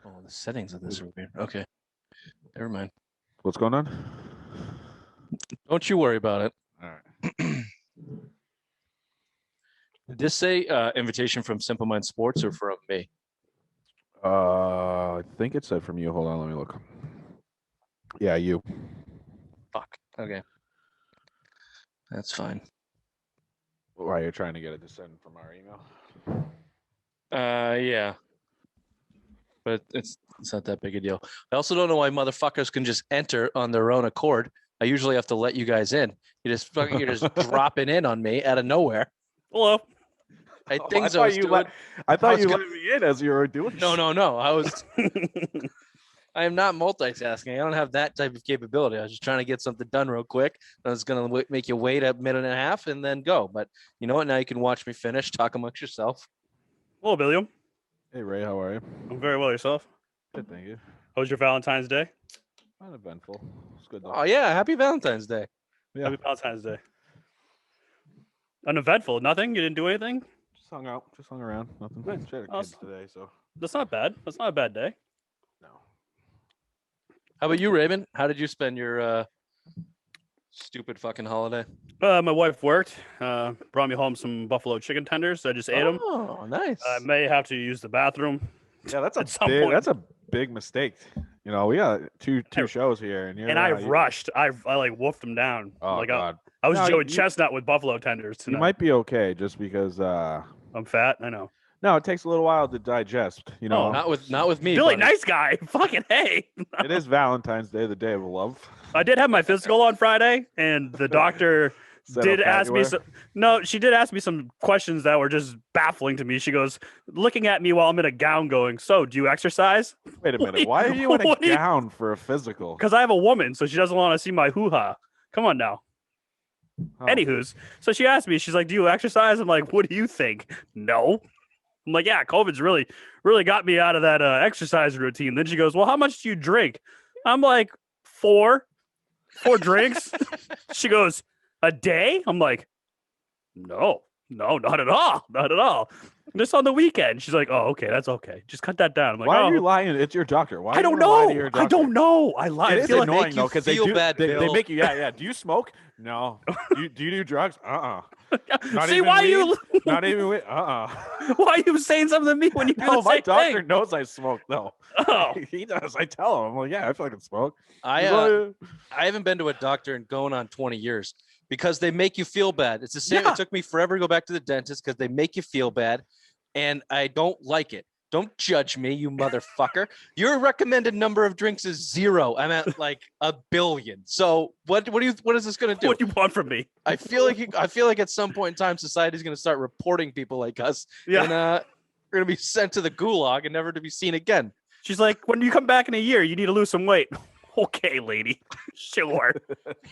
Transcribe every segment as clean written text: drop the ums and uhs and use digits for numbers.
Oh, the settings of this are weird. Okay. Never mind. What's going on? Don't you worry about it. All right. Did this say invitation from Simple Mind Sports or from me? I think it said from you. Hold on, let me look. Yeah, you. Fuck. Okay. That's fine. Why you're trying to get it to send from our email? Yeah. But it's not that big a deal. I also don't know why motherfuckers can just enter on their own accord. I usually have to let you guys in. You're just dropping in on me out of nowhere. Hello. I Oh, think I thought you let me in as you were doing. No. I am not multitasking. I don't have that type of capability. I was just trying to get something done real quick. I was going to make you wait a minute and a half and then go. But you know what? Now you can watch me finish. Talk amongst yourself. Hello, William. Hey, Ray, how are you? I'm very well. Yourself? Good, thank you. How was your Valentine's Day? Uneventful. It's good. Oh, yeah. Happy Valentine's Day. Yeah. Happy Valentine's Day. Uneventful. Nothing? You didn't do anything? Just hung out. Just hung around. Nothing. Nice. Just had kids today, so. That's not bad. That's not a bad day. No. How about you, Raven? How did you spend your stupid fucking holiday? My wife worked. Brought me home some buffalo chicken tenders. I just ate them. Oh, nice. I may have to use the bathroom. Yeah, that's At some point. that's a big mistake. You know, we got two shows here, and I rushed. I like wolfed them down. Oh God. I was Joey Chestnut with buffalo tenders tonight. You might be okay just because I'm fat. I know. No, it takes a little while to digest. You know, not with me. Billy, buddy. Nice guy. Fucking hey. It is Valentine's Day, the day of love. I did have my physical on Friday, and the doctor did ask me some. No, she did ask me some questions that were just baffling to me. She goes, looking at me while I'm in a gown, going, "So, do you exercise?" Wait a minute. Why are you in a gown for a physical? Because I have a woman, so she doesn't want to see my hoo-ha. Come on now. Oh. Anywho's, so she asked me, she's like, "Do you exercise?" I'm like, "What do you think?" No. I'm like, "Yeah, COVID's really got me out of that exercise routine." Then she goes, "Well, how much do you drink?" I'm like, four drinks. She goes, "A day?" I'm like, no, not at all. Just on the weekend. She's like, "Oh, okay, that's okay. Just cut that down." I'm like, why are you lying? It's your doctor. Why? I don't know. I don't know. I lie. It is annoying though because they make you. Yeah. Do you smoke? No. Do you do drugs? See why weed? You? Not even weed. Why are you saying something to me when you do the my same doctor thing? knows I smoke. No. Oh. He does. I tell him. I'm like, yeah, I fucking smoke. I haven't been to a doctor in going on 20 years because they make you feel bad. It's the same. Yeah. It took me forever to go back to the dentist because they make you feel bad, and I don't like it. Don't judge me, you motherfucker. Your recommended number of drinks is 0. I'm at like 1 billion. So what is this going to do? What do you want from me? I feel like at some point in time, society's going to start reporting people like us. Yeah. And we're going to be sent to the gulag and never to be seen again. She's like, "When you come back in a year, you need to lose some weight." Okay, lady. Sure.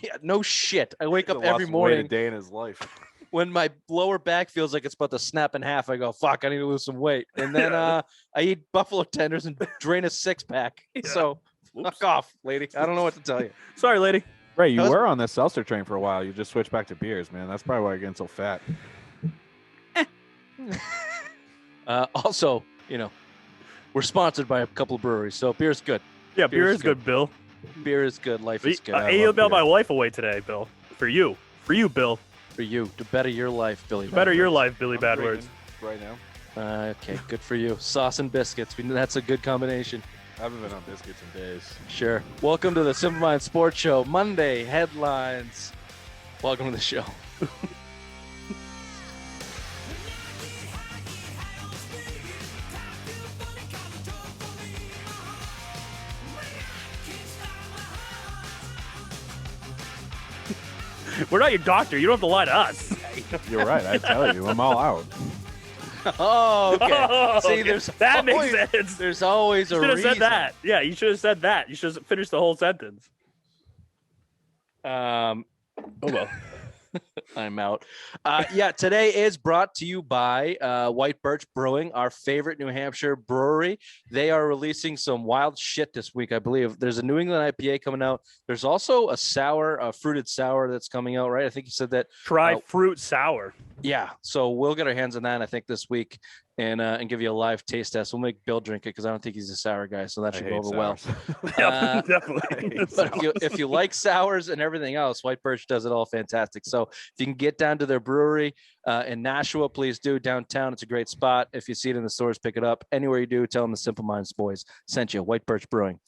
Yeah, no shit. I wake up He's every lost weight morning. a day in his life. When my lower back feels like it's about to snap in half, I go, "Fuck, I need to lose some weight." And then I eat buffalo tenders and drain a 6-pack. Yeah. So fuck off, lady. I don't know what to tell you. Sorry, lady. Ray, you were on the seltzer train for a while. You just switched back to beers, man. That's probably why you're getting so fat. Also, you know, we're sponsored by a couple of breweries, so beer's good. Yeah, beer is good, Bill. Beer is good. Life is good. I emailed my wife away today, Bill. For you, Bill. For you, to better your life, Billy. Better your life, Billy Badwords. Right now. Okay, good for you. Sauce and biscuits. That's a good combination. I haven't been on biscuits in days. Sure. Welcome to the Simple Mind Sports Show. Monday headlines. Welcome to the show. We're not your doctor. You don't have to lie to us. You're right. I tell you, I'm all out. Oh, okay. Oh, See, okay. That makes sense. There's always a reason. You should have said that. Yeah, you should have said that. You should have finished the whole sentence. Oh well. I'm out. Yeah, today is brought to you by White Birch Brewing, our favorite New Hampshire brewery. They are releasing some wild shit this week, I believe. There's a New England IPA coming out. There's also a fruited sour that's coming out, right? I think you said that. Try fruit sour. Yeah, so we'll get our hands on that, I think, this week. and give you a live taste test. We'll make Bill drink it because I don't think he's a sour guy, so that should go over well. Yeah, definitely. But if you like sours and everything else, White Birch does it all fantastic. So if you can get down to their brewery in Nashua, please do. Downtown, it's a great spot. If you see it in the stores, pick it up. Anywhere you do, tell them the Simple Minds boys sent you. White Birch Brewing.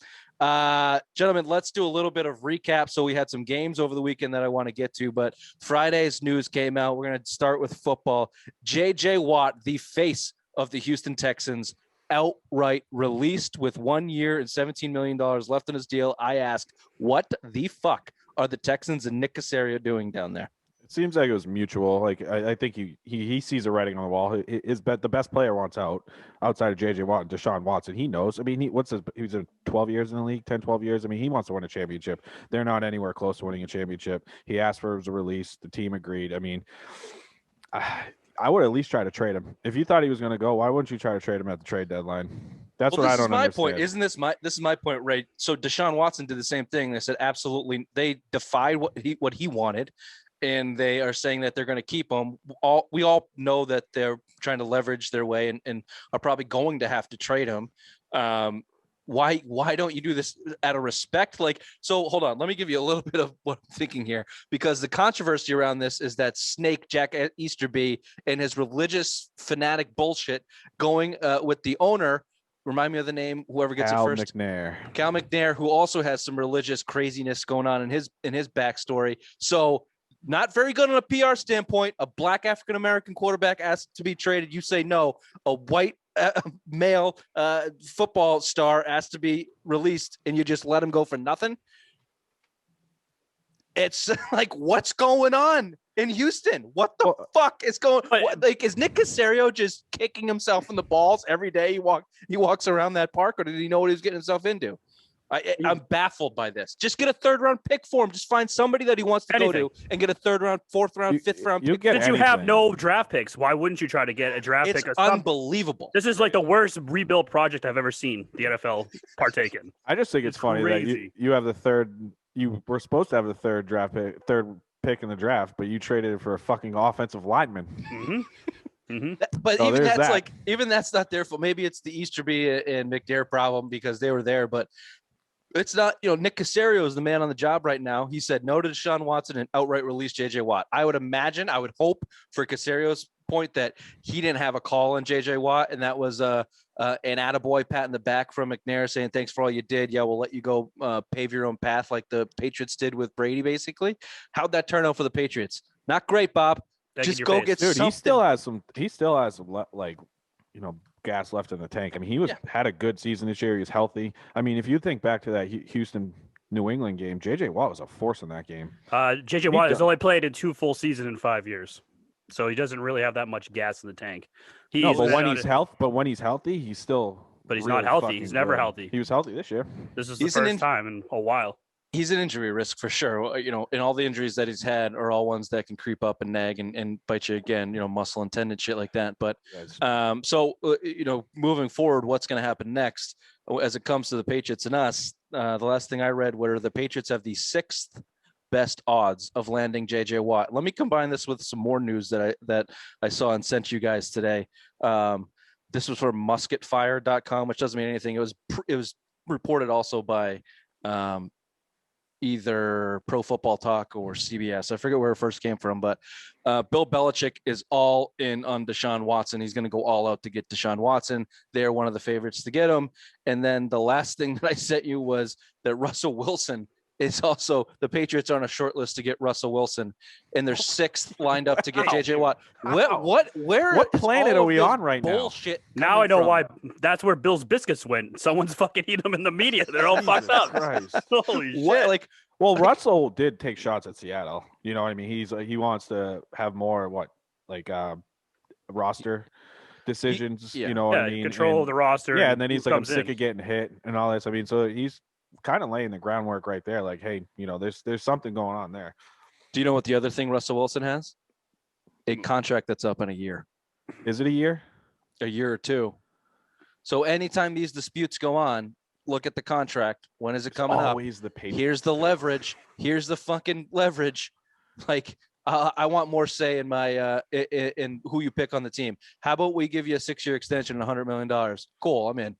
Gentlemen, let's do a little bit of recap. So we had some games over the weekend that I want to get to, but Friday's news came out. We're going to start with football. JJ Watt, the face of the Houston Texans, outright released with 1 year and $17 million left in his deal. I ask, what the fuck are the Texans and Nick Caserio doing down there? It seems like it was mutual. Like I think he sees a writing on the wall. The best player wants out outside of JJ Watt and Deshaun Watson. He knows. I mean, he was in 12 years in the league, 10, 12 years. I mean, he wants to win a championship. They're not anywhere close to winning a championship. He asked for his release. The team agreed. I mean, I would at least try to trade him. If you thought he was going to go, why wouldn't you try to trade him at the trade deadline? That's what I don't understand. Point. Isn't this my point, Ray? So Deshaun Watson did the same thing. They said absolutely. They defied what he wanted, and they are saying that they're going to keep him. We all know that they're trying to leverage their way and are probably going to have to trade him. Why don't you do this out of respect? Like, so hold on, let me give you a little bit of what I'm thinking here, because the controversy around this is that snake Jack Easterby and his religious fanatic bullshit going with the owner. Remind me of the name, whoever gets Cal it first. Cal McNair, who also has some religious craziness going on in his backstory. So not very good on a PR standpoint. A black African-American quarterback asked to be traded. You say no. A white male football star asked to be released, and you just let him go for nothing. It's like, what's going on in Houston? What the fuck is going on? Like, is Nick Caserio just kicking himself in the balls every day he walks around that park, or did he know what he was getting himself into? I'm baffled by this. Just get a third round pick for him. Just find somebody that he wants to go to and get a third round, fourth round, fifth round pick. Since you have no draft picks, why wouldn't you try to get a draft pick? It's unbelievable. This is like the worst rebuild project I've ever seen the NFL partake in. I just think it's funny that you have the third. You were supposed to have the third pick in the draft, but you traded it for a fucking offensive lineman. Mm-hmm. Mm-hmm. But so even that's not their fault. Maybe it's the Easterby and McNair problem because they were there, but it's not, Nick Caserio is the man on the job right now. He said no to Deshaun Watson and outright release JJ Watt. I would hope for Caserio's point that he didn't have a call on JJ Watt, and that was an attaboy pat in the back from McNair saying thanks for all you did. Yeah, we'll let you go pave your own path like the Patriots did with Brady, basically. How'd that turn out for the Patriots? Not great, Bob. Just go get something. He still has some like, gas left in the tank. I mean, he had a good season this year. He's healthy. I mean, if you think back to that Houston New England game, JJ Watt was a force in that game. JJ Watt has only played in 2 full seasons in 5 years, so he doesn't really have that much gas in the tank. But when he's healthy, he's still. But he's really not healthy. He's never healthy. He was healthy this year. This is the first time in a while. He's an injury risk for sure. And all the injuries that he's had are all ones that can creep up and nag and bite you again, muscle and tendon shit like that. But moving forward, what's going to happen next as it comes to the Patriots and us? The last thing I read were the Patriots have the 6th best odds of landing JJ Watt. Let me combine this with some more news that I saw and sent you guys today. This was from musketfire.com, which doesn't mean anything. It was reported also by either Pro Football Talk or CBS. I forget where it first came from, but Bill Belichick is all in on Deshaun Watson. He's going to go all out to get Deshaun Watson. They're one of the favorites to get him. And then the last thing that I sent you was that Russell Wilson is also, the Patriots are on a short list to get Russell Wilson, and they're 6th lined up to get JJ Watt. What planet are we on right now? Bullshit. Now I know why. That's where Bill's biscuits went. Someone's fucking eating them in the media. They're all fucked up. Holy shit! Russell did take shots at Seattle. You know what I mean? He wants to have more roster decisions. Yeah. You know what I mean? Control of the roster. Yeah, and then he's like, I'm sick of getting hit and all this. I mean, so he's kind of laying the groundwork right there. Like, hey, there's something going on there. Do you know what the other thing Russell Wilson has? A contract that's up in a year. Is it a year? A year or two. So anytime these disputes go on, look at the contract. When is it coming up? Always the Patriots. Here's the leverage. Here's the fucking leverage. Like, I want more say in my in who you pick on the team. How about we give you a 6-year extension and $100 million? Cool, I'm in.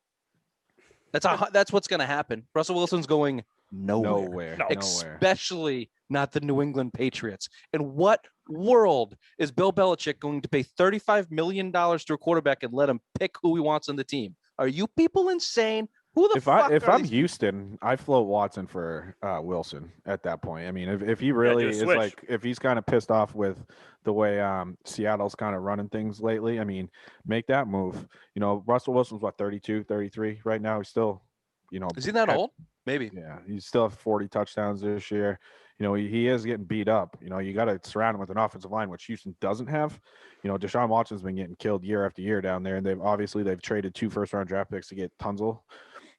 That's what's going to happen. Russell Wilson's going nowhere. Nowhere. Especially not the New England Patriots. In what world is Bill Belichick going to pay $35 million to a quarterback and let him pick who he wants on the team? Are you people insane? Who the fuck? If I'm Houston, I float Watson for Wilson at that point. I mean, if he really is switch. like, if he's kind of pissed off with the way Seattle's kind of running things lately, I mean, make that move. You know, Russell Wilson's what, 32, 33 right now. He's still, you know, Is he that old? Maybe. Yeah, he's still have 40 touchdowns this year. You know, he is getting beat up. You know, you got to surround him with an offensive line, which Houston doesn't have. You know, Deshaun Watson's been getting killed year after year down there, and they've traded 2 first-round draft picks to get Tunzel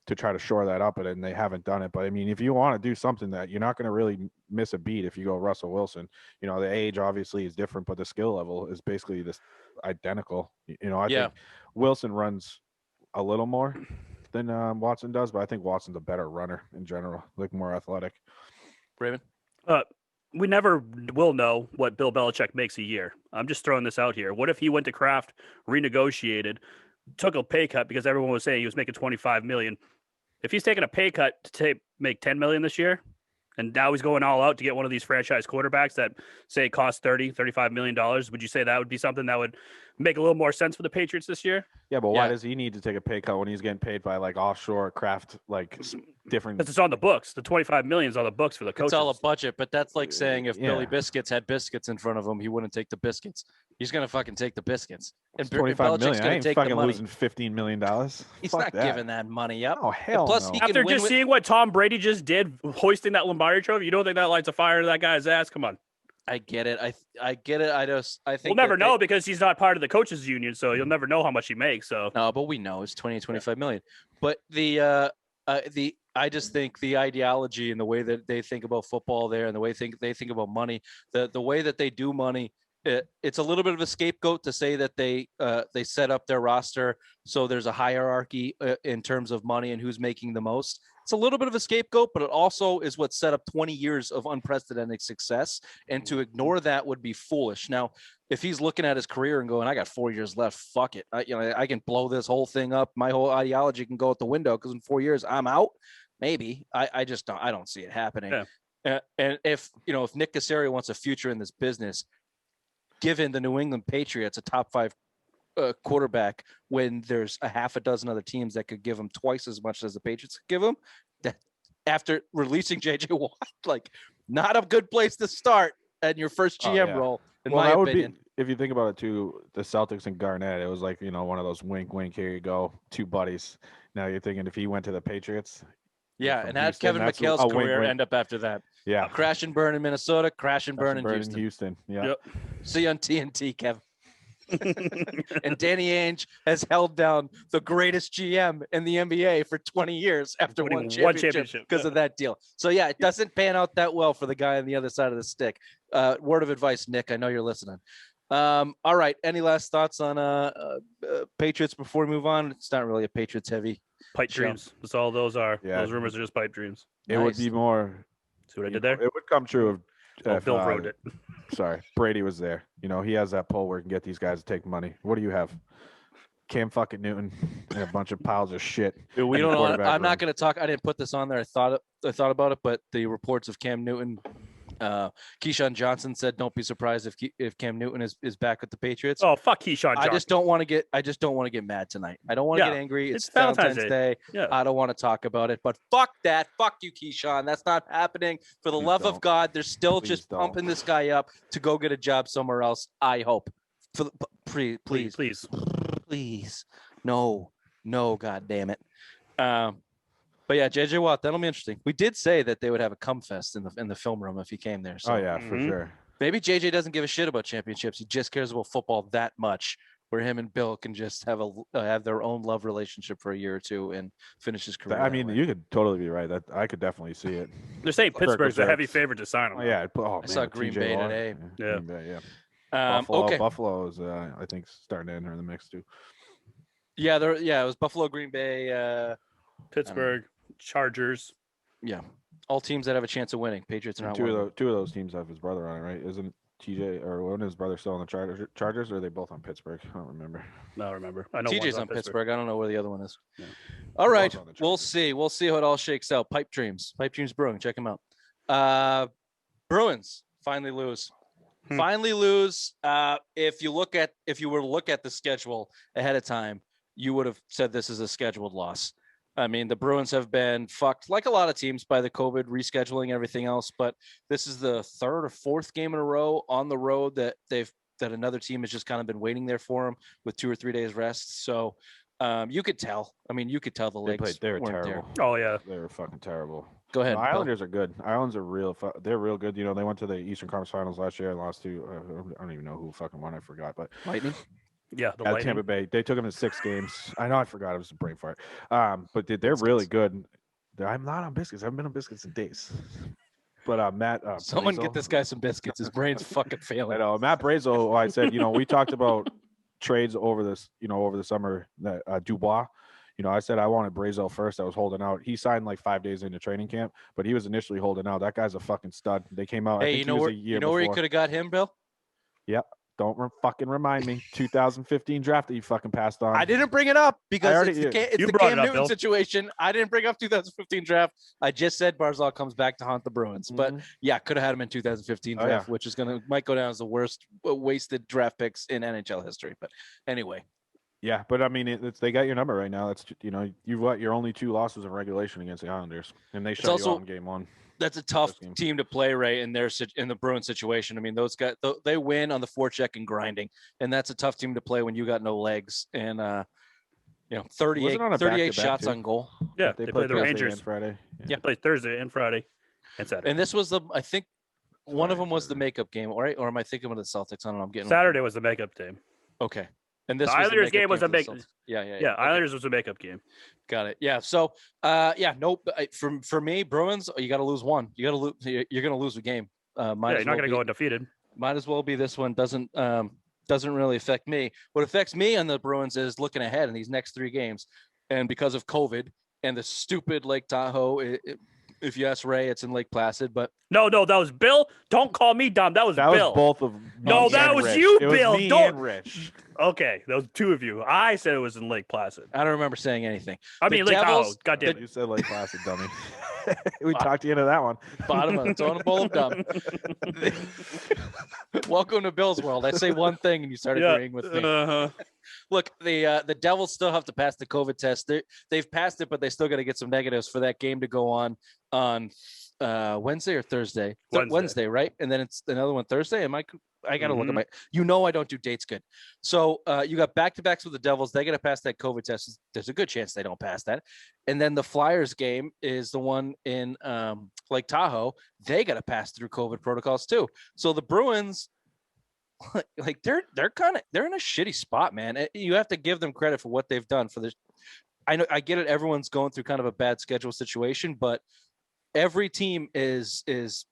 to try to shore that up, and they haven't done it. But I mean, if you want to do something that you're not going to really miss a beat if you go Russell Wilson, you know, the age obviously is different, but the skill level is basically this identical. You know, I think Wilson runs a little more than Watson does, but I think Watson's a better runner in general, like more athletic. Raymond? We never will know what Bill Belichick makes a year. I'm just throwing this out here. What if he went to Kraft, renegotiated, took a pay cut because everyone was saying he was making $25 million? If he's taking a pay cut to make $10 million this year, and now he's going all out to get one of these franchise quarterbacks that say cost $35 million, would you say that would be something that would make a little more sense for the Patriots this year? Yeah, but why does he need to take a pay cut when he's getting paid by like offshore Kraft, like different? Because it's on the books. The $25 million is on the books for the coaches. It's all a budget, but that's like saying if Billy Biscuits had biscuits in front of him, he wouldn't take the biscuits. He's gonna fucking take the biscuits. And $25 million. I ain't take fucking the money. losing $15 million. He's not giving that money up. Oh hell plus, no! he can After win just seeing what Tom Brady just did, hoisting that Lombardi trophy, you don't think that lights a fire to that guy's ass? Come on. I get it. I get it. I think we'll never know because he's not part of the coaches union, so you'll never know how much he makes. So no, but we know it's 25 million. But I just think the ideology and the way that they think about football there, and the way they think about money, the way that they do money, it's a little bit of a scapegoat to say that they set up their roster so there's a hierarchy in terms of money and who's making the most. It's a little bit of a scapegoat, but it also is what set up 20 years of unprecedented success. And to ignore that would be foolish. Now, if he's looking at his career and going, I got 4 years left, fuck it. I can blow this whole thing up. My whole ideology can go out the window because in 4 years I'm out. Maybe. I just don't. I don't see it happening. Yeah. And if Nick Caserio wants a future in this business, given the New England Patriots a top 5 quarterback when there's a half a dozen other teams that could give him twice as much as the Patriots could give him, that after releasing JJ Watt, like not a good place to start at your first GM role, in my opinion. If you think about it too, the Celtics and Garnett, it was like, one of those wink, wink, here you go, 2 buddies. Now you're thinking if he went to the Patriots. Yeah, and had Kevin McHale's career end up after that. Yeah. Crash and burn in Minnesota, crash and burn in Houston. Yeah. Yep. See you on TNT, Kevin. And Danny Ainge has held down the greatest GM in the NBA for 20 years after one championship because of that deal. So, yeah, it doesn't pan out that well for the guy on the other side of the stick. Word of advice, Nick. I know you're listening. All right. Any last thoughts on Patriots before we move on? It's not really a Patriots heavy. Pipe dreams. That's all those are. Yeah. Those rumors are just pipe dreams. It would be more. See what I did there? It would come true if Bill wrote it. Sorry, Brady was there. He has that pull where he can get these guys to take money. What do you have? Cam fucking Newton and a bunch of piles of shit. Dude, we don't know. I'm not going to talk. I didn't put this on there. I thought about it, but the reports of Cam Newton, Keyshawn Johnson said, "Don't be surprised if Cam Newton is back with the Patriots." Oh, fuck Keyshawn Johnson. I just don't want to get mad tonight. I don't want to get angry. It's Valentine's Day. Yeah. I don't want to talk about it. But fuck that. Fuck you, Keyshawn. That's not happening. For the love of God, they're still just pumping this guy up to go get a job somewhere else. I hope. Please. No. God damn it. But yeah, JJ Watt, that'll be interesting. We did say that they would have a cum fest in the film room if he came there. So for sure. Maybe JJ doesn't give a shit about championships. He just cares about football that much, where him and Bill can just have their own love relationship for a year or two and finish his career. I mean, you could totally be right. That I could definitely see it. They're saying Pittsburgh's a heavy favorite to sign him. Oh yeah, I saw Green Bay today. Yeah. Green Bay, yeah. Buffalo is I think starting to enter the mix too. Yeah, it was Buffalo, Green Bay, Pittsburgh, Chargers. Yeah, all teams that have a chance of winning. Patriots are not two of those teams have his brother on it, right? Isn't TJ or when his brother still on the Chargers, or are they both on Pittsburgh? I don't remember. No, I remember. I know TJ's one's on Pittsburgh. I don't know where the other one is. Yeah. All He right, was on the we'll Chargers. see. We'll see how it all shakes out. Pipe Dreams Brewing. Check them out. Bruins finally lose. Finally lose. If you were to look at the schedule ahead of time, you would have said this is a scheduled loss. I mean, the Bruins have been fucked like a lot of teams by the COVID rescheduling and everything else, but this is the third or fourth game in a row on the road that another team has just kind of been waiting there for them with 2 or 3 days rest. So you could tell. I mean, you could tell the legs They were weren't terrible. there. Oh yeah, They were fucking terrible. Go ahead. The Bill. Islanders are good. Islanders are they're real good. You know, they went to the Eastern Conference Finals last year and lost to I don't even know who fucking won. I forgot, but Lightning. yeah. The at Lightning. Tampa Bay, they took them to 6 games. I know, I forgot. It was a brain fart. But they're really good. I'm not on biscuits. I haven't been on biscuits in days. But Matt, Someone Brazel- get this guy some biscuits. His brain's fucking I failing. know Matt Brazel. I said, we talked about trades over the summer. That Dubois. I said I wanted Brazel first. I was holding out. He signed like 5 days into training camp, but he was initially holding out. That guy's a fucking stud. They came out. Hey, I think he was a year where you before. could have got him, Bill? Don't fucking remind me. 2015 draft that you fucking passed on. I didn't bring it up because it's You the brought Cam it up, Newton Bill. situation. I didn't bring up 2015 draft. I just said Barzal comes back to haunt the Bruins. But yeah, could have had him in 2015 Oh, draft, yeah. which might go down as the worst wasted draft picks in NHL history. But anyway, Yeah, but I mean, they got your number right now. That's you've got your only 2 losses in regulation against the Islanders, and they shut you also- out in game 1. that's a tough First game. team to play right in the Bruins situation. I mean, those guys they win on the forecheck and grinding, and that's a tough team to play when you got no legs and 38 Wasn't on a 38 back-to-back, shots too? on goal. Yeah, They they played play the Thursday Rangers. and Friday. They play Thursday and Friday and Saturday. And this was I think one of Friday, them was the Saturday. makeup game, right? Or am I thinking of the Celtics? I don't know. I'm getting Saturday was the makeup game. Okay. And this The was Islanders makeup game was for a the make- Celtics. Yeah. Yeah, Okay. Islanders was a makeup game. Got it. Yeah. So, nope. For me, Bruins, you got to lose one. You got to lose. You're going to lose a game. You're not going to go undefeated. Might as well be this one. Doesn't really affect me. What affects me on the Bruins is looking ahead in these next 3 games, and because of COVID and the stupid Lake Tahoe. If you ask Ray, it's in Lake Placid, but No, that was Bill. Don't call me dumb. That was That Bill. was both of me No, that and was Rich. you, It was Bill. me Don't- and Rich. Okay, those 2 of you. I said it was in Lake Placid. I don't remember saying anything. I The mean, Lake Tahoe. Devils- God damn You it. said Lake Placid, dummy. We talked you into that one. Bottom of it's on a bowl of dumb. Welcome to Bill's world. I say one thing and you start agreeing with me. Uh-huh. Look, the Devils still have to pass the COVID test. They've passed it, but they still got to get some negatives for that game to go on Wednesday or Thursday. Wednesday. Right? And then it's another one Thursday. I got to look at Mm-hmm. my. I don't do dates good. So you got back-to-backs with the Devils. They got to pass that COVID test. There's a good chance they don't pass that. And then the Flyers game is the one in Lake Tahoe. They got to pass through COVID protocols too. So the Bruins, like they're in a shitty spot, man. You have to give them credit for what they've done for this. I know, I get it. Everyone's going through kind of a bad schedule situation, but every team is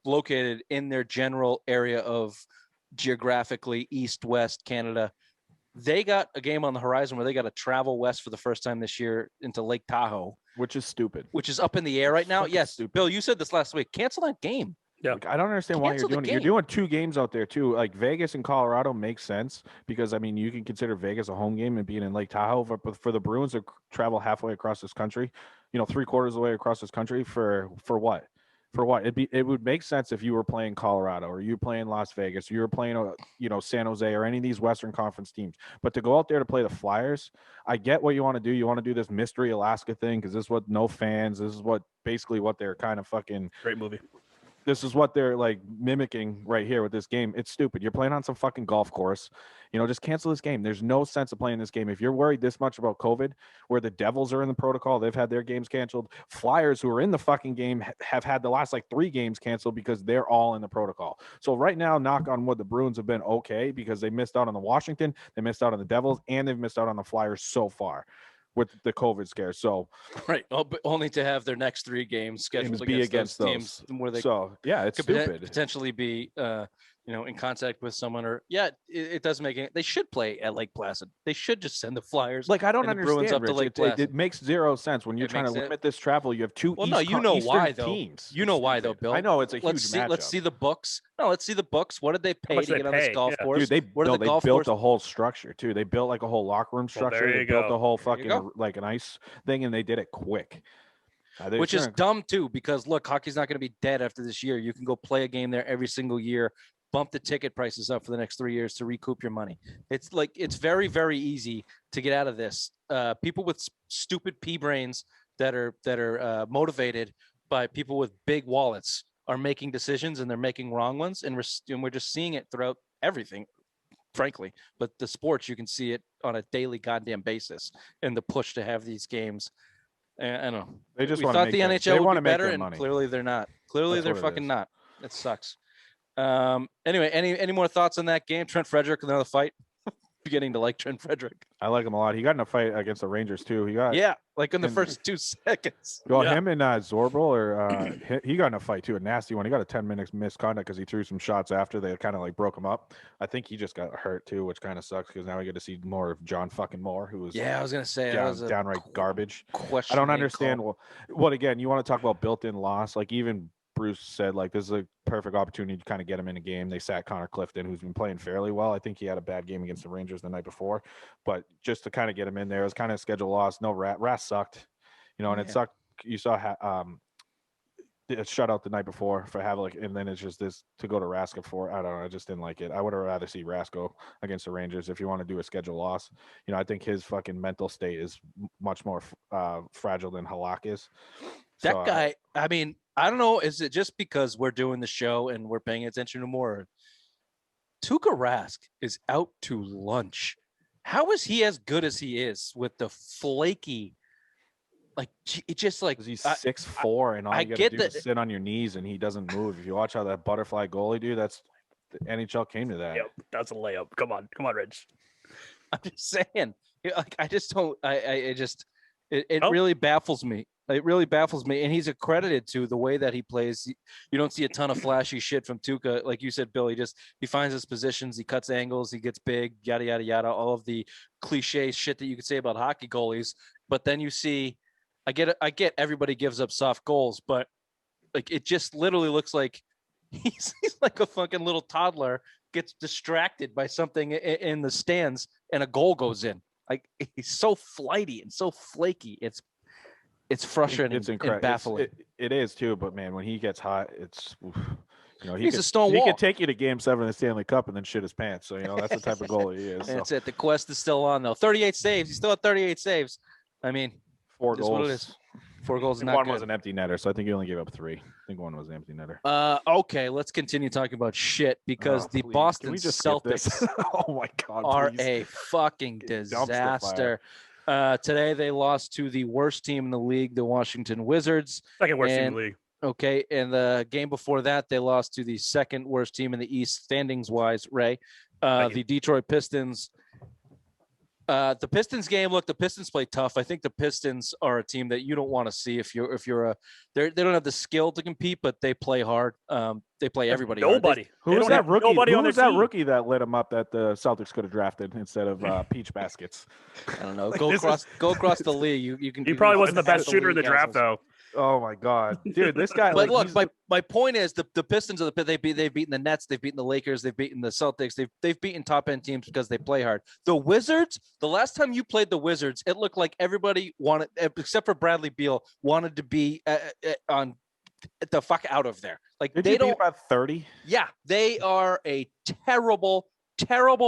located in their general area of geographically east-west Canada. They got a game on the horizon where they got to travel west for the first time this year into Lake Tahoe, Which is stupid. which is up in the air right now. Fucking Yes, stupid. Bill, you said this last week. Cancel that game. Yeah. Like, I don't understand why Cancel you're the doing it. You're game. doing 2 games out there too. Like Vegas and Colorado makes sense because I mean you can consider Vegas a home game and being in Lake Tahoe. But for the Bruins to travel halfway across this country, 3/4 of the way across this country for what? For what? It would make sense if you were playing Colorado or you were playing Las Vegas, or you were playing San Jose or any of these Western Conference teams. But to go out there to play the Flyers, I get what you want to do. You want to do this mystery Alaska thing because this is what no fans. This is what basically what they're kind of fucking. Great movie. This is what they're like mimicking right here with this game. It's stupid. You're playing on some fucking golf course. Just cancel this game. There's no sense of playing this game. If you're worried this much about COVID, where the Devils are in the protocol, they've had their games canceled. Flyers who are in the fucking game have had the last 3 games canceled because they're all in the protocol. So right now, knock on wood, the Bruins have been okay because they missed out on the Washington, they missed out on the Devils, and they've missed out on the Flyers so far with the COVID scare. So Right. But only to have their next 3 games scheduled be against those teams where they so yeah, it's could stupid. potentially be in contact with someone, or it doesn't make it. They should play at Lake Placid. They should just send the Flyers. Like, I don't and the Bruins understand, up to Lake Rich. Placid. It makes zero sense when you're It trying to makes it- limit this travel. You have two Well, no, Eastern why though. teams. You know why though, Stupid. Bill. I know it's a huge Let's see. matchup. Let's see the books. No, let's see the books. What did they pay much to they get on this pay? golf Yeah. course? Dude, they the golf built course? the whole structure too. They built like a whole locker room structure. there They you built go. the whole There you fucking go. like an ice thing, and they did it quick. Which is dumb too, because look, hockey's not going to be dead after this year. You can go play a game there every single year, bump the ticket prices up for the next 3 years to recoup your money. It's very, very easy to get out of this. People with stupid pea brains that are motivated by people with big wallets are making decisions, and they're making wrong ones. And we're just seeing it throughout everything, frankly. But the sports, you can see it on a daily goddamn basis, and the push to have these games. I don't know. They just we want to thought make the their, NHL they would want be to make better, their and money. clearly they're not. Clearly That's they're what it fucking is. not. It sucks. Anyway, any more thoughts on that game? Trent Frederick, another fight. Beginning to like Trent Frederick. I like him a lot. He got in a fight against the Rangers too. He got Like in the and- first 2 seconds. Well, Yeah. him and Zorbel, or he got in a fight too, a nasty one. He got a 10-minute misconduct because he threw some shots after they kind of like broke him up. I think he just got hurt too, which kind of sucks because now we get to see more of John fucking Moore, who was Yeah, I was gonna say that was a downright garbage. question. I don't made understand. call. Well, again, you want to talk about built-in loss? Like even Bruce said, like this is a perfect opportunity to kind of get him in a game. They sat Connor Clifton, who's been playing fairly well. I think he had a bad game against the Rangers the night before, but just to kind of get him in there, it was kind of a schedule loss. No Rat sucked, and it Yeah. sucked. You saw a shutout the night before for Havlik, and then it's just this to go to Raska for. I don't know. I just didn't like it. I would have rather see Rasko against the Rangers if you want to do a schedule loss. I think his fucking mental state is much more fragile than Halak is. That So, guy, I mean, I don't know. Is it just because we're doing the show and we're paying attention to more? Tuukka Rask is out to lunch. How is he as good as he is with the flaky? Like it just like he's 6'4", and all I you gotta get do that- is sit on your knees, and he doesn't move. If you watch how that butterfly goalie do, that's the NHL came to that. Yep, that's a layup. Come on, Rich. I'm just saying. Like I just don't. I just it Oh. really baffles me. It really baffles me, and he's accredited to the way that he plays. You don't see a ton of flashy shit from Tuukka, like you said, Bill. He finds his positions, he cuts angles, he gets big, yada yada yada. All of the cliche shit that you could say about hockey goalies. But then you see, I get everybody gives up soft goals, but like it just literally looks like he's like a fucking little toddler gets distracted by something in the stands, and a goal goes in. Like he's so flighty and so flaky. It's frustrating. It's and incredible. baffling. It is too, but man, when he gets hot, it's He's a stone he wall. could take you to Game 7 of the Stanley Cup and then shit his pants. So that's the type of goalie he is. That's So it. The quest is still on though. 38 saves. He's still at 38 saves. I mean, 4 it is what it goals. is. 4 goals is And not one good. was an empty netter, so I think he only gave up 3. I think one was an empty netter. Okay, let's continue talking about shit because the Please. Boston Can we just skip this? Celtics Oh my god, are please. a fucking Dumpster fire. disaster. Today they lost to the worst team in the league, the Washington Wizards. Second worst team in And- the league. Okay, and the game before that, they lost to the second worst team in the East standings wise. Ray, Thank you. the Detroit Pistons. The Pistons game. Look, the Pistons play tough. I think the Pistons are a team that you don't want to see if you're a. They don't have the skill to compete, but they play hard. They play everybody. hard. Nobody. Who They was don't that have rookie? nobody Who on their was that team. rookie that lit him up that the Celtics could have drafted instead of peach baskets? I don't know. Like, Go this across the league. You can. He you probably can wasn't the pass best shooter in the league draft, assholes. though. Oh my god, dude, this guy. But like, look, my point is the Pistons are they've beaten the Nets, they've beaten the Lakers, they've beaten the Celtics, they've beaten top end teams because they play hard. The Wizards, the last time you played the Wizards, it looked like everybody wanted, except for Bradley Beal, wanted to be on the fuck out of there. Like did they you beat don't. about 30? Yeah, they are a terrible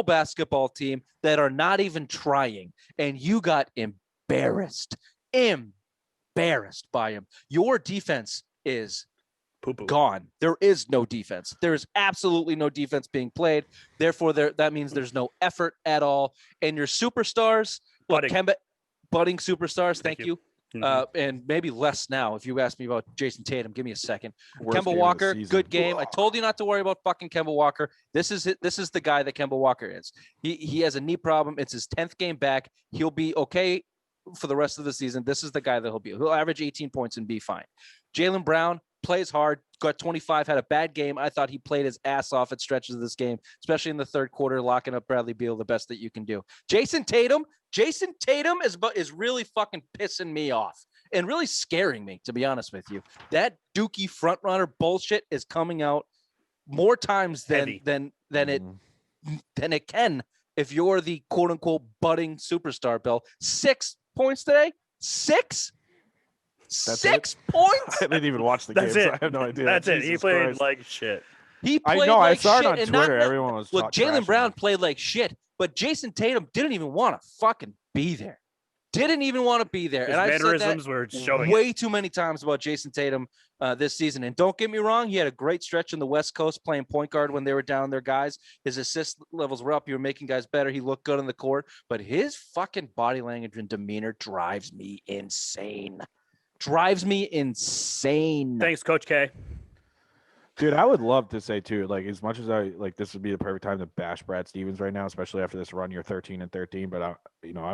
basketball team that are not even trying, and you got embarrassed by him. Your defense is Poo-poo. gone. There is no defense. There is absolutely no defense being played. Therefore, that means there's no effort at all. And your superstars, Budding. budding superstars. Thank Thank you. Mhm. And maybe less now. If you ask me about Jason Tatum, give me a second. Worst game Kemba of the Walker, season. good game. I told you not to worry about fucking Kemba Walker. This is it. This is the guy that Kemba Walker is. He has a knee problem. It's his 10th game back. He'll be okay for the rest of the season. This is the guy that he'll be. He'll average 18 points and be fine. Jaylen Brown, plays hard, got 25, had a bad game. I thought he played his ass off at stretches of this game, especially in the third quarter, locking up Bradley Beal, the best that you can do. Jason Tatum is really fucking pissing me off and really scaring me, to be honest with you. That Dookie front runner bullshit is coming out more times than it can if you're the quote unquote budding superstar, Bill. 6 points today? 6 points? I didn't even watch the game, so I have no idea. That's it. Jesus He played Christ. like shit. He played I like saw shit. it on And Twitter. Everyone was look, Jaylen trashing Brown him. played like shit, but Jason Tatum didn't even want to fucking be there. Didn't even want to be there. His And I've said mannerisms that were showing way too many times about Jason Tatum this season. And don't get me wrong, he had a great stretch in the West Coast playing point guard when they were down their guys. His assist levels were up. You were making guys better. He looked good on the court. But his fucking body language and demeanor drives me insane. Thanks, Coach K. Dude, I would love to say too, like as much as I like, this would be the perfect time to bash Brad Stevens right now, especially after this run. You're 13-13, but I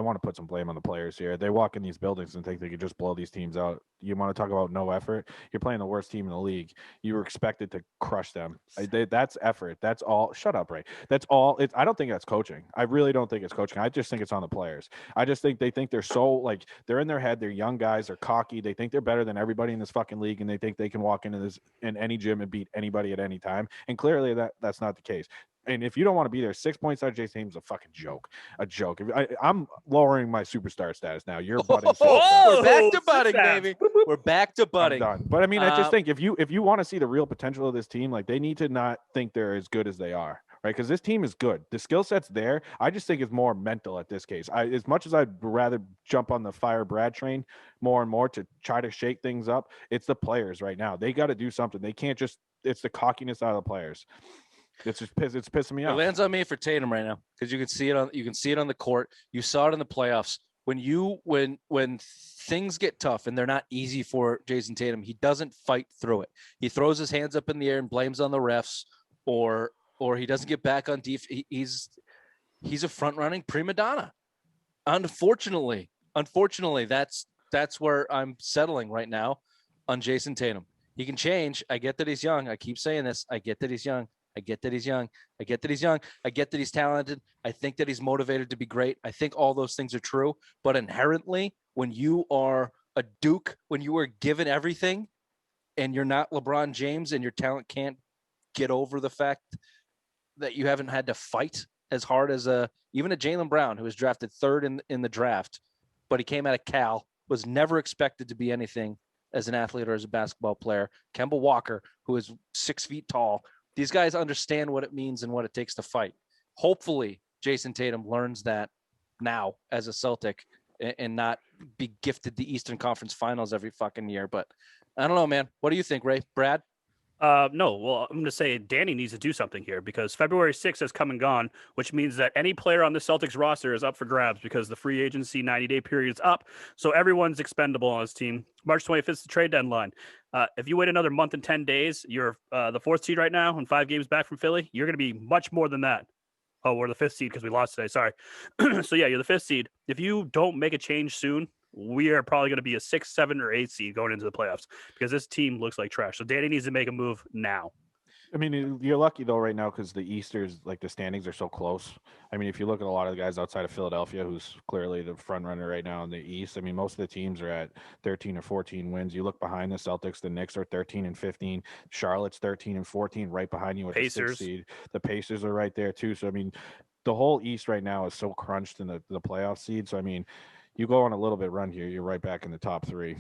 want to put some blame on the players here. They walk in these buildings and think they could just blow these teams out. You want to talk about no effort? You're playing the worst team in the league. You were expected to crush them. That's effort. That's all. Shut up, Ray. That's all. I don't think that's coaching. I really don't think it's coaching. I just think it's on the players. I just think they think they're so like they're in their head. They're young guys. They're cocky. They think they're better than everybody in this fucking league, and they think they can walk into this in any gym and beat anybody at any time. And clearly that's not the case. And if you don't want to be there, 6 points out of Jason Tatum's a fucking joke. A joke. I'm lowering my superstar status now. You're budding. We're back to budding, baby. We're back to budding. I'm done. But I mean, I just think if you want to see the real potential of this team, like they need to not think they're as good as they are, right? Because this team is good. The skill set's there. I just think it's more mental at this case. As much as I'd rather jump on the fire Brad train more and more to try to shake things up, it's the players right now. They got to do something. They can't just. It's the cockiness out of the players. It's pissing me off. It lands on me for Tatum right now because you can see it on the court. You saw it in the playoffs. When things get tough and they're not easy for Jason Tatum, he doesn't fight through it. He throws his hands up in the air and blames on the refs, or he doesn't get back on defense. He's a front running prima donna. Unfortunately, that's where I'm settling right now on Jason Tatum. He can change. I get that he's young. I keep saying this. I get that he's young. I get that he's young. I get that he's talented. I think that he's motivated to be great. I think all those things are true. But inherently, when you are a Duke, when you are given everything and you're not LeBron James and your talent can't get over the fact that you haven't had to fight as hard as even a Jaylen Brown, who was drafted third in the draft, but he came out of Cal, was never expected to be anything as an athlete or as a basketball player. Kemba Walker, who is 6 feet tall. These guys understand what it means and what it takes to fight. Hopefully, Jason Tatum learns that now as a Celtic and not be gifted the Eastern Conference Finals every fucking year. But I don't know, man. What do you think, Ray? Brad? No, well, I'm going to say Danny needs to do something here because February 6th has come and gone, which means that any player on the Celtics roster is up for grabs because the free agency 90-day period is up. So everyone's expendable on his team. March 25th is the trade deadline. If you wait another month and 10 days, you're the 4th seed right now and 5 games back from Philly. You're going to be much more than that. Oh, we're the 5th seed because we lost today. Sorry. So, yeah, you're the 5th seed. If you don't make a change soon, we are probably going to be a 6, 7, or 8 seed going into the playoffs because this team looks like trash. So Danny needs to make a move now. I mean, you're lucky though right now because the Easters, like the standings are so close. I mean, if you look at a lot of the guys outside of Philadelphia, who's clearly the front runner right now in the East, I mean, most of the teams are at 13 or 14 wins. You look behind the Celtics, the Knicks are 13-15, Charlotte's 13-14, right behind you with Pacers. the 6th seed. The Pacers are right there too. So I mean, the whole East right now is so crunched in the playoff seed. So I mean, you go on a little bit run here, you're right back in the top 3.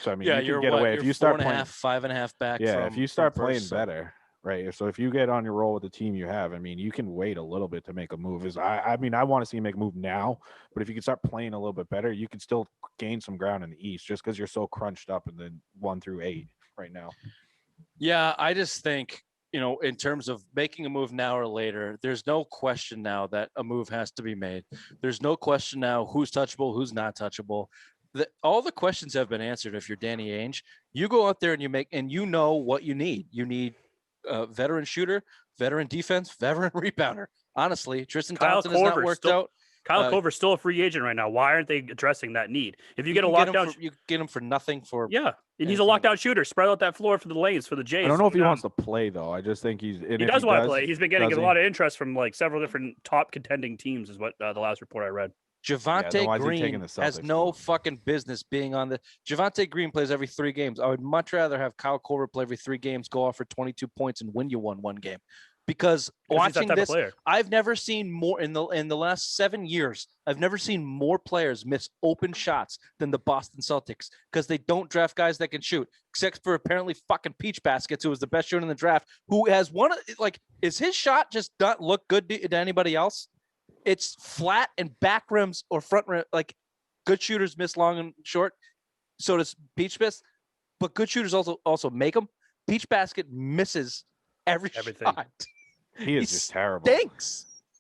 So I mean, you can get away if you start playing 5.5 back. Yeah, if you start playing first, better. Right. So if you get on your roll with the team you have, I mean, you can wait a little bit to make a move. I mean, I want to see you make a move now, but if you can start playing a little bit better, you can still gain some ground in the East just because you're so crunched up in the 1 through 8 right now. Yeah, I just think, in terms of making a move now or later, there's no question now that a move has to be made. There's no question now who's touchable, who's not touchable. All the questions have been answered. If you're Danny Ainge, you go out there and you know what you need. You need veteran shooter, veteran defense, veteran rebounder. Honestly, Tristan Thompson has not worked out. Kyle Korver's still a free agent right now. Why aren't they addressing that need? If you get a lockdown, you get him for nothing for. Yeah, and he's a lockdown shooter. Spread out that floor for the lanes for the Jays. I don't know if he wants to play though. I just think he does want to play. He's been getting a lot of interest from like several different top contending teams, is what the last report I read. Javonte Green has no fucking business being on the. Javonte Green plays every 3 games. I would much rather have Kyle Korver play every 3 games, go off for 22 points, and win you one game. Because watching this, I've never seen more in the last 7 years. I've never seen more players miss open shots than the Boston Celtics because they don't draft guys that can shoot, except for apparently fucking Peach Baskets, who was the best shooter in the draft. Who has one? Like, is his shot just not look good to anybody else? It's flat and back rims or front rim. Like, good shooters miss long and short. So does Peach miss, but good shooters also make them. Peach Basket misses everything. Shot. He is just terrible.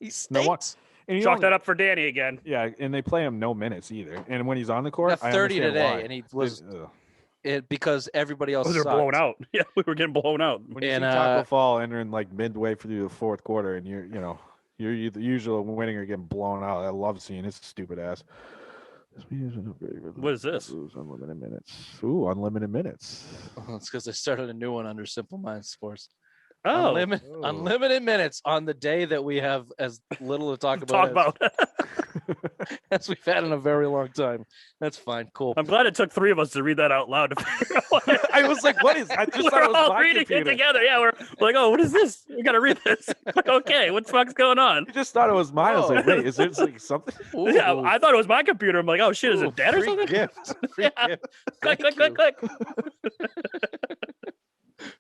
He stinks. And chalk that up for Danny again. Yeah, and they play him no minutes either. And when he's on the court, 30 today, why. and he was because everybody else was blown out. Yeah, we were getting blown out. When you see Taco Fall entering like midway through the fourth quarter, and you're either usually winning or getting blown out. I love seeing his stupid ass. What is this? Unlimited minutes. Ooh, unlimited minutes. Oh, it's because they started a new one under Simple Minds Sports. Oh, unlimited minutes on the day that we have as little to talk about as we've had in a very long time. That's fine. Cool. I'm glad it took 3 of us to read that out loud. I was like, what is? I just thought it was all reading it together. Yeah, we're like, oh, what is this? We got to read this. Like, okay, what the fuck's going on? I just thought it was mine. I was like, wait, is there like something? Ooh. Yeah, I thought it was my computer. I'm like, oh shit, is it dead or something? Gift. Free gift. Click.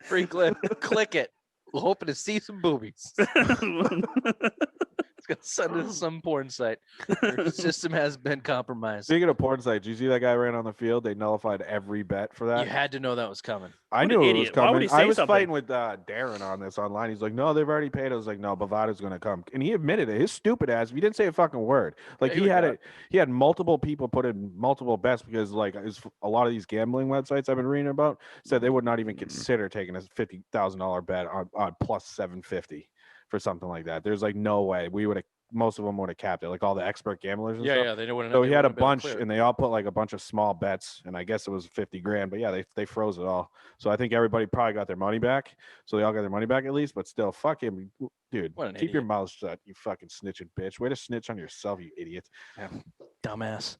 Free click. Click it. We're hoping to see some boobies. It's gonna send it to some porn site. Your system has been compromised. Speaking of porn sites, did you see that guy ran on the field? They nullified every bet for that. You had to know that was coming. I knew it was coming. Why would he say I was something? fighting with Darren on this online. He's like, no, they've already paid. I was like, no, Bovada's gonna come, and he admitted it. His stupid ass. He didn't say a fucking word. Like he had multiple people put in multiple bets because like a lot of these gambling websites I've been reading about said they would not even consider taking a $50,000 bet on plus 750 for something like that. There's like no way we would have. Most of them would have capped it, like all the expert gamblers. And stuff. Yeah, they wouldn't. So he had a bunch, and they all put like a bunch of small bets, and I guess it was 50 grand. But yeah, they froze it all. So I think everybody probably got their money back. So they all got their money back at least. But still, fuck him, dude. Keep your mouth shut, you fucking snitching bitch. Way to snitch on yourself, you idiot. Yeah. Dumbass.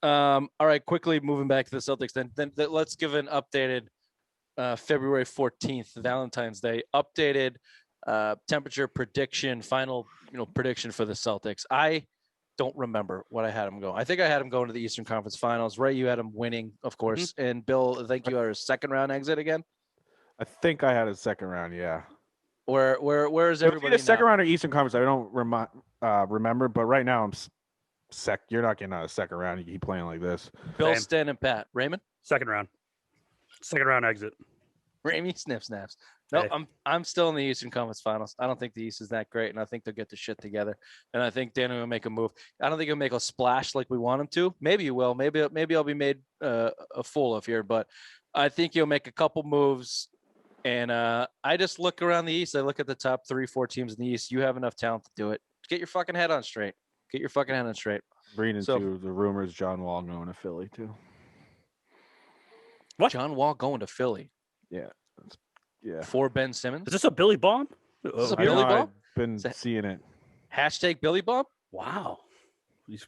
All right, quickly moving back to the Celtics. Then let's give an updated February 14th, Valentine's Day updated. Temperature prediction, final prediction for the Celtics. I don't remember what I had them go. I think I had them going to the Eastern Conference Finals. Ray, you had them winning, of course, and Bill, I think you had a second round exit again. I think I had a second round, yeah. Where is everybody? The second round or Eastern Conference, I don't remember, but right now I'm You're not getting out of second round. You keep playing like this. Bill, Stan, and Pat. Raymond, second round exit. Ramey snaps. No, hey. I'm still in the Eastern Conference Finals. I don't think the East is that great, and I think they'll get the shit together. And I think Danny will make a move. I don't think he'll make a splash like we want him to. Maybe he will. Maybe I'll be made a fool of here, but I think he'll make a couple moves. And I just look around the East. I look at the top 3-4 teams in the East. You have enough talent to do it. Get your fucking head on straight. Bring into the rumors John Wall going to Philly too. What? John Wall going to Philly? Yeah. For Ben Simmons? Is this a Billy Bomb? Is this a Billy Bomb? I've been seeing it. Hashtag Billy Bomb? Wow.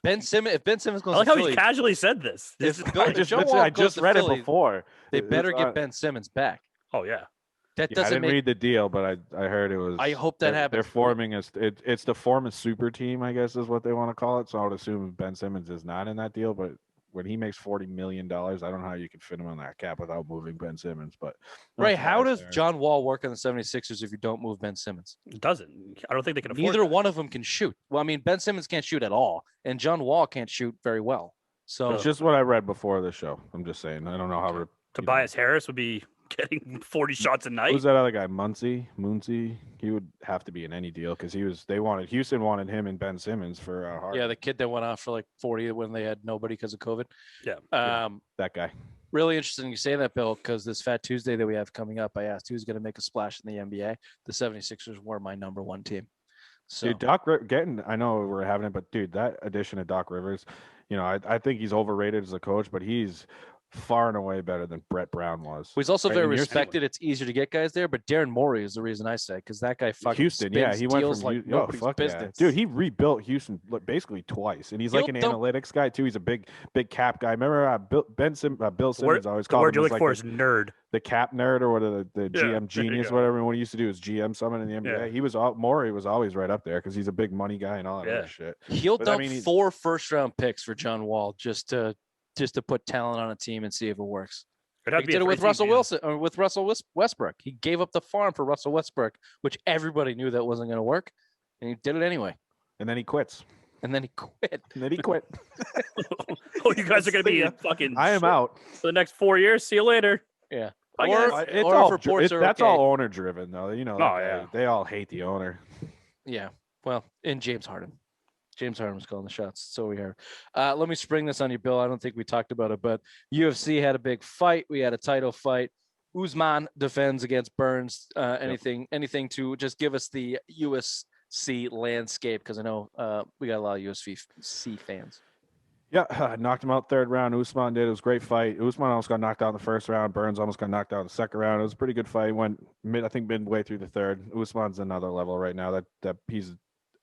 Ben Simmons. If Ben Simmons goes I like to how Philly, he casually said this. I just read it before. They better get Ben Simmons back. Oh yeah. That I doesn't didn't read the deal, but I heard it was. I hope that happens. They're forming it's the form a super team, I guess is what they want to call it. So I would assume Ben Simmons is not in that deal, but when he makes $40 million, I don't know how you can fit him on that cap without moving Ben Simmons. But Ray, how does John Wall work on the 76ers if you don't move Ben Simmons? It doesn't. I don't think they can afford Neither that. one of them can shoot. Well, I mean, Ben Simmons can't shoot at all, and John Wall can't shoot very well. So it's just what I read before the show. I'm just saying. I don't know how. Tobias Harris would be getting 40 shots a night. Who's that other guy? Moonsey? He would have to be in any deal because Houston wanted him and Ben Simmons for Harden. Yeah, the kid that went off for like 40 when they had nobody because of COVID. Yeah. That guy. Really interesting you say that, Bill, because this Fat Tuesday that we have coming up, I asked who's going to make a splash in the NBA. The 76ers were my number one team. So Dude, I know we're having it, but dude, that addition of Doc Rivers, I think he's overrated as a coach, but he's far and away better than Brett Brown was. he's also Right, very and you're respected. It's easier to get guys there, but Darren Morey is the reason I say, because that guy fucking Houston, spins he went deals from like nobody's business. Dude, he rebuilt Houston basically twice, and he's like He'll an dump- analytics guy too. He's a big cap guy. Remember Bill Simmons always The called word him you as look like for is nerd. the cap nerd or whatever, the Yeah, GM there you genius, go. whatever. What he used to do is GM summon in the NBA. Yeah. He was Morey was always right up there because he's a big money guy and all that other shit. He'll But, I dump mean, 4 first-round picks for John Wall just to put talent on a team and see if it works. It'd have He to be did a it with free Russell team, yeah. Wilson or with Russell Westbrook. He gave up the farm for Russell Westbrook, which everybody knew that wasn't going to work, and he did it anyway. and then he quits. And then he quit. And then he quit. Oh, you guys are going to See be ya. in fucking I am shit out. for the next 4 years. See you later. Yeah. Bye, Or- guys. It's or all if reports are that's okay. all owner driven though. Oh, that guy, yeah. they all hate the owner. Yeah. Well, and James Harden. James Harden was calling the shots. So we heard. Let me spring this on you, Bill. I don't think we talked about it, but UFC had a big fight. We had a title fight. Usman defends against Burns. Anything to just give us the USC landscape, because I know we got a lot of UFC fans. Yeah, knocked him out third round. Usman did. It was a great fight. Usman almost got knocked out in the first round. Burns almost got knocked out in the second round. It was a pretty good fight. Went midway through the third. Usman's another level right now. That he's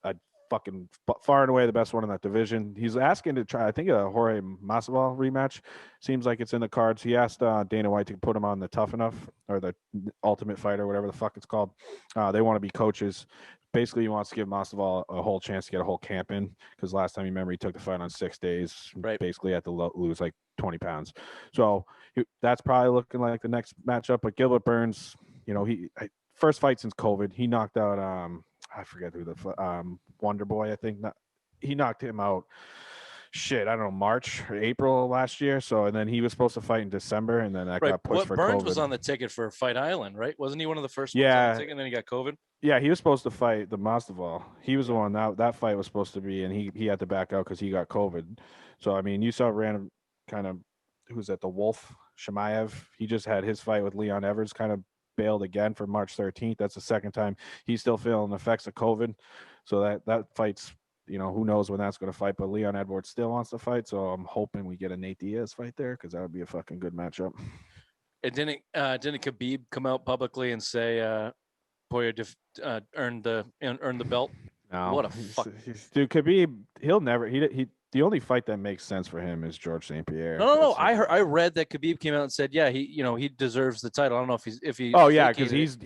a fucking far and away the best one in that division. He's asking to try, I think, a Jorge Masvidal rematch. Seems like it's in the cards. He asked Dana White to put him on the Tough Enough or the Ultimate Fighter, whatever the fuck it's called. They want to be coaches. Basically, he wants to give Masvidal a whole chance to get a whole camp in, because last time you remember he took the fight on 6 days, Right. basically had to lose like 20 pounds. So that's probably looking like the next matchup. But Gilbert Burns, first fight since COVID, he knocked out I forget who the Wonder Boy, I think. He knocked him out. Shit, I don't know, March or April last year. So, and then he was supposed to fight in December, and then that got pushed for Burns COVID. was on the ticket for Fight Island, right? Wasn't he one of the first ones on Yeah. the ticket, and then he got COVID? Yeah, he was supposed to fight the Masvidal. He was the one that fight was supposed to be, and he had to back out because he got COVID. So, I mean, you saw random kind of, who's that, the Wolf Shemaev? He just had his fight with Leon Edwards, kind of bailed again for March 13th. That's the second time he's still feeling the effects of COVID. So that fight's, who knows when that's going to fight, but Leon Edwards still wants to fight. So I'm hoping we get a Nate Diaz fight there, because that would be a fucking good matchup. And didn't Khabib come out publicly and say Poirier earned the belt? No, What a fuck. Dude, Khabib, he'll never, the only fight that makes sense for him is George St. Pierre. No. I read that Khabib came out and said, yeah, he deserves the title. I don't know if he. Oh yeah, because vacated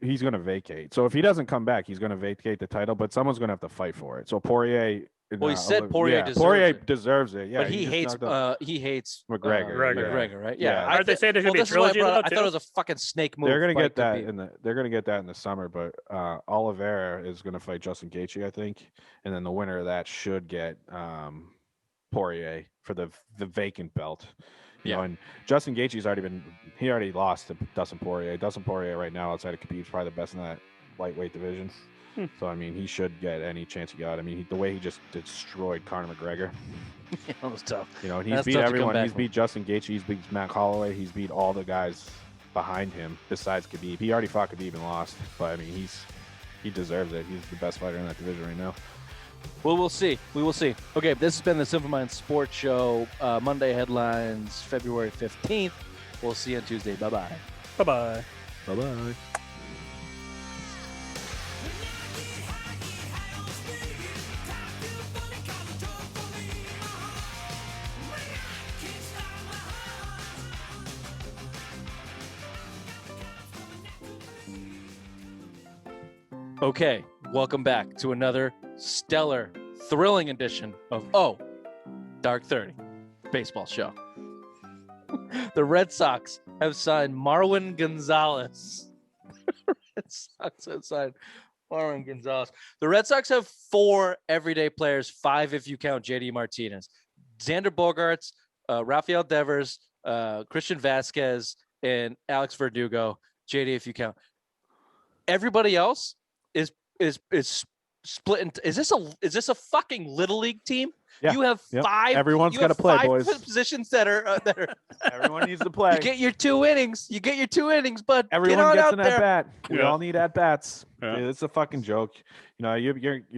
he's going to vacate. So if he doesn't come back, he's going to vacate the title. But someone's going to have to fight for it. So Poirier. Well, he said Poirier deserves it. Yeah, but he hates McGregor. McGregor, right? Yeah. Aren't they saying there's gonna be a this is why I trilogy? brought it up. I though, thought it too? was a fucking snake move. They're going to by get that Khabib. they're going to get that in the summer. But Oliveira is going to fight Justin Gaethje, I think, and then the winner of that should get Poirier for the vacant belt. You know, and Justin Gaethje's already lost to Dustin Poirier. Dustin Poirier right now outside of Khabib is probably the best in that lightweight division. So I mean, he should get any chance he got. I mean, the way he just destroyed Conor McGregor. That was tough. And he's That's beat tough to come everyone. back He's beat Justin Gaethje. He's beat Matt Holloway. He's beat all the guys behind him besides Khabib. He already fought Khabib and lost, but I mean, he deserves it. He's the best fighter in that division right now. Well, we'll see. We will see. Okay, this has been the Simple Minds Sports Show. Monday headlines, February 15th. We'll see you on Tuesday. Bye-bye. Bye-bye. Bye-bye. Okay, welcome back to another stellar, thrilling edition of Dark 30 Baseball Show. The Red Sox have signed Marwin Gonzalez. Red Sox have signed Marwin Gonzalez. The Red Sox have 4 everyday players, 5 if you count JD Martinez. Xander Bogaerts, Rafael Devers, Christian Vasquez, and Alex Verdugo. JD if you count. Everybody else is split into, is this a fucking little league team? Yeah. You have Yep. five. Everyone's you gotta have play, five boys. positions that are. Everyone needs to play. You get your 2 innings. You get your 2 innings, but Everyone get on gets out an there. at bat. We Yeah. all need at bats. Yeah. It's a fucking joke. You know, you're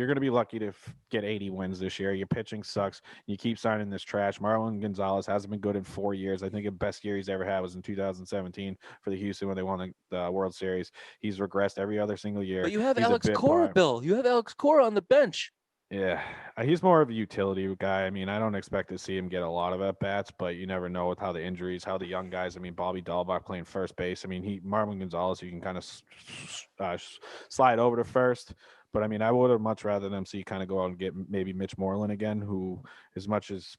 gonna be lucky to get 80 wins this year. Your pitching sucks. You keep signing this trash. Marlon Gonzalez hasn't been good in 4 years. I think the best year he's ever had was in 2017 for the Houston when they won the World Series. He's regressed every other single year. But you have He's a Alex bit Cora, part. Bill. You have Alex Cora on the bench. Yeah, he's more of a utility guy. I mean, I don't expect to see him get a lot of at bats, but you never know with how the injuries, how the young guys. I mean, Bobby Dahlbach playing first base. I mean, Marvin Gonzalez, you can kind of slide over to first. But I mean, I would have much rather them see kind of go out and get maybe Mitch Moreland again, who, as much as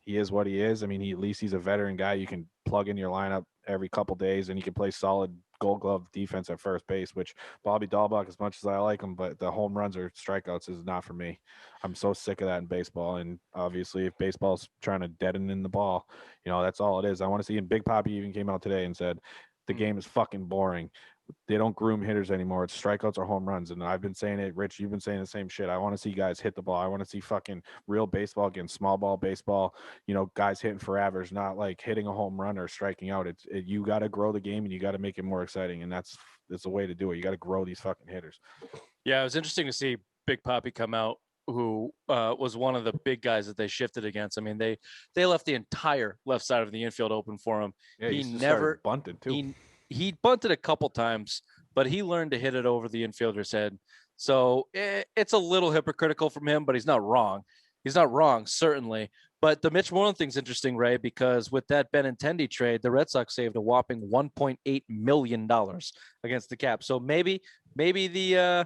he is what he is, I mean, at least he's a veteran guy. You can plug in your lineup every couple days, and he can play solid Gold Glove defense at first base. Which Bobby Dahlbach, as much as I like him, but the home runs or strikeouts is not for me. I'm so sick of that in baseball. And obviously, if baseball's trying to deaden in the ball, you know, that's all it is. I want to see. And Big Papi even came out today and said the game is fucking boring. They don't groom hitters anymore. It's strikeouts or home runs. And I've been saying it, Rich, you've been saying the same shit. I want to see guys hit the ball. I want to see fucking real baseball against small ball baseball, you know, guys hitting for average, not like hitting a home run or striking out. You got to grow the game and you got to make it more exciting. And that's the way to do it. You got to grow these fucking hitters. Yeah, it was interesting to see Big Papi come out, who was one of the big guys that they shifted against. I mean, they left the entire left side of the infield open for him. Yeah, he just never started bunting too. He bunted a couple times, but he learned to hit it over the infielder's head. So it's a little hypocritical from him, but he's not wrong. He's not wrong, certainly. But the Mitch Moreland thing's interesting, Ray, because with that Benintendi trade, the Red Sox saved a whopping $1.8 million against the cap. So maybe the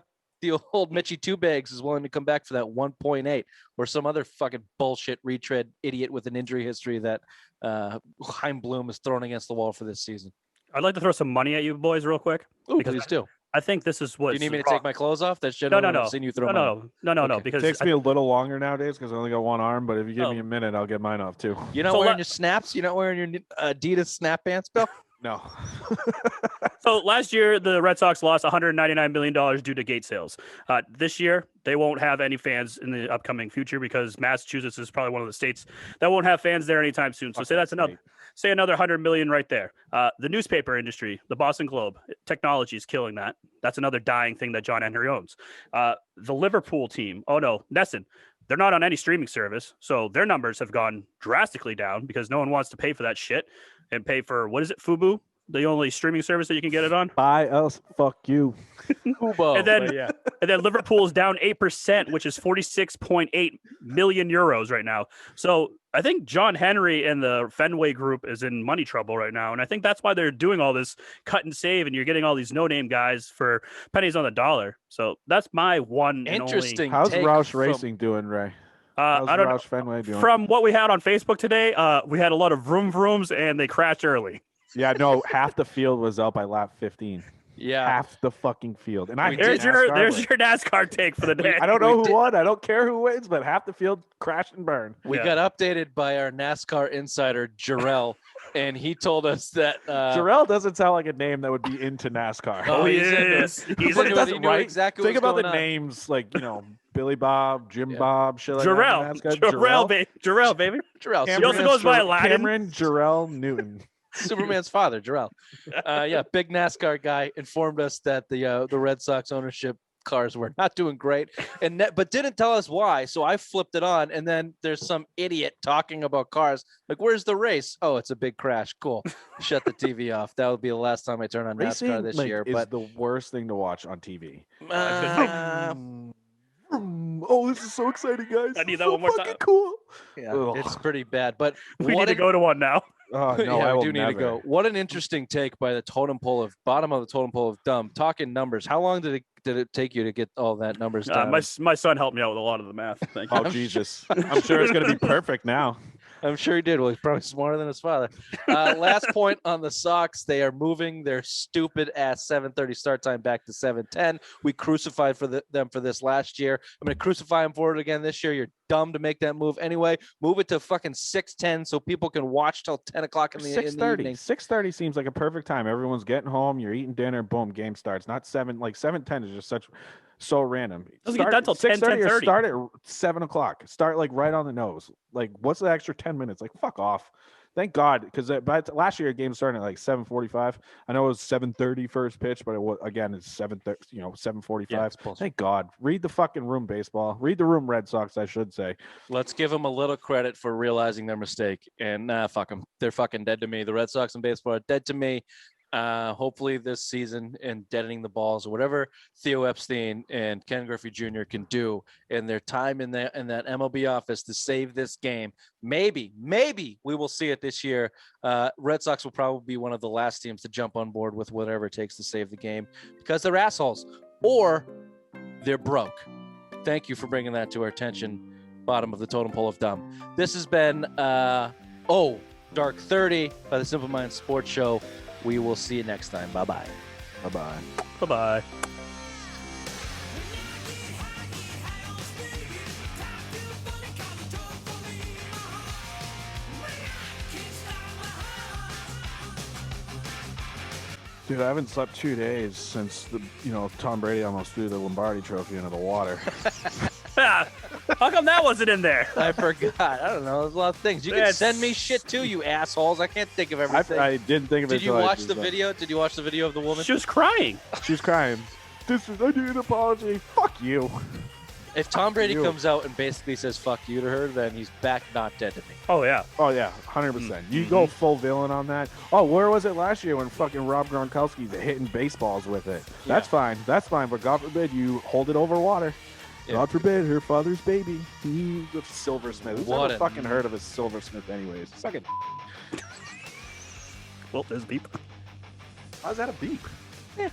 old Mitchie Two Bags is willing to come back for that 1.8, or some other fucking bullshit retread idiot with an injury history that Chaim Bloom is thrown against the wall for this season. I'd like to throw some money at you boys real quick. Ooh, because please do. I think this is what. Do you need me to take my clothes off? That's generally what I've seen you throw money. No. Okay. Because It takes me a little longer nowadays because I only got one arm. But if you give me a minute, I'll get mine off too. You're not wearing your snaps? You're not wearing your Adidas snap pants, Bill? No. So last year, the Red Sox lost $199 million due to gate sales. This year, they won't have any fans in the upcoming future because Massachusetts is probably one of the states that won't have fans there anytime soon. So say another $100 million right there. The newspaper industry, the Boston Globe, technology is killing that. That's another dying thing that John Henry owns. The Liverpool team, Nesson. They're not on any streaming service, so their numbers have gone drastically down because no one wants to pay for that shit and pay for, what is it, Fubo? The only streaming service that you can get it on? Buy us, fuck you. Fubo. And then Liverpool's down 8%, which is 46.8 million euros right now. So I think John Henry and the Fenway Group is in money trouble right now. And I think that's why they're doing all this cut and save, and you're getting all these no-name guys for pennies on the dollar. So that's my one interesting. How's Roush Racing doing, Ray? How's I don't know. Roush Fenway doing? From what we had on Facebook today, we had a lot of vrooms, and they crashed early. Yeah, no, half the field was out by lap 15. Yeah, half the fucking field. And there's your NASCAR take for the day. I don't know who won. I don't care who wins, but half the field crashed and burned. We got updated by our NASCAR insider Jarrell, and he told us that Jarrell doesn't sound like a name that would be into NASCAR. Oh, he is. He's into it. He knew exactly. Think about the on. names, like Billy Bob, Jim Bob, shit like Jarrell, baby. Jarrell. He also goes by Aladdin. Cameron Jarrell Newton. Superman's father, Jarrell. Big NASCAR guy informed us that the Red Sox ownership cars were not doing great, but didn't tell us why. So I flipped it on, and then there's some idiot talking about cars. Like, where's the race? Oh, it's a big crash. Cool. Shut the TV off. That would be the last time I turn on NASCAR this year. But the worst thing to watch on TV. This is so exciting, guys! I need that one more time. Cool. Yeah, it's pretty bad. But we need to go to one now. Oh, no, I do need to go. What an interesting take by the bottom of the totem pole of dumb. Talking numbers. How long did it take you to get all that numbers down? My son helped me out with a lot of the math. Thank you. Oh, Jesus. I'm sure it's going to be perfect now. I'm sure he did. Well, he's probably smarter than his father. Last point on the Sox. They are moving their stupid ass 7:30 start time back to 7:10. We crucified them for this last year. I'm going to crucify them for it again this year. You're dumb to make that move anyway. Move it to fucking 6:10 so people can watch till 10 o'clock in the evening. 6:30 seems like a perfect time. Everyone's getting home. You're eating dinner. Boom, game starts. Not 7. Like 7:10 is just such. So random. Doesn't get done till 10, 6:30 or 10:30. start at 7 o'clock. Start like right on the nose. Like, what's the extra 10 minutes? Like, fuck off. Thank God, because last year game started at like 7:45. I know it was 7:30 first pitch, but it was again it's 7:30, 7:45. Yeah, it's bullshit. Thank God. Read the fucking room baseball. Read the room Red Sox, I should say. Let's give them a little credit for realizing their mistake. And fuck them. They're fucking dead to me. The Red Sox and baseball are dead to me. Hopefully this season and deadening the balls or whatever Theo Epstein and Ken Griffey Jr. can do in their time in that MLB office to save this game. Maybe we will see it this year. Red Sox will probably be one of the last teams to jump on board with whatever it takes to save the game because they're assholes or they're broke. Thank you for bringing that to our attention. Bottom of the totem pole of dumb. This has been Dark 30 by the Simple Minds Sports Show. We will see you next time. Bye-bye. Bye-bye. Bye-bye. Dude, I haven't slept 2 days since Tom Brady almost threw the Lombardi trophy into the water. How come that wasn't in there? I forgot. I don't know. There's a lot of things. You can send me shit too, you assholes. I can't think of everything. I didn't think of it. Did you watch the video? Did you watch the video of the woman? She was crying. She was crying. I need an apology. Fuck you. If Tom Brady comes out and basically says "fuck you" to her, then he's back not dead to me. Oh yeah. Oh yeah, 100%. You go full villain on that. Oh, where was it last year when fucking Rob Gronkowski's hitting baseballs with it? That's fine. That's fine. But God forbid you hold it over water. Yeah. God forbid her father's baby. The silversmith. Who's never fucking heard of a silversmith anyways? Suck it. Well, there's a beep. How's that a beep? Yeah.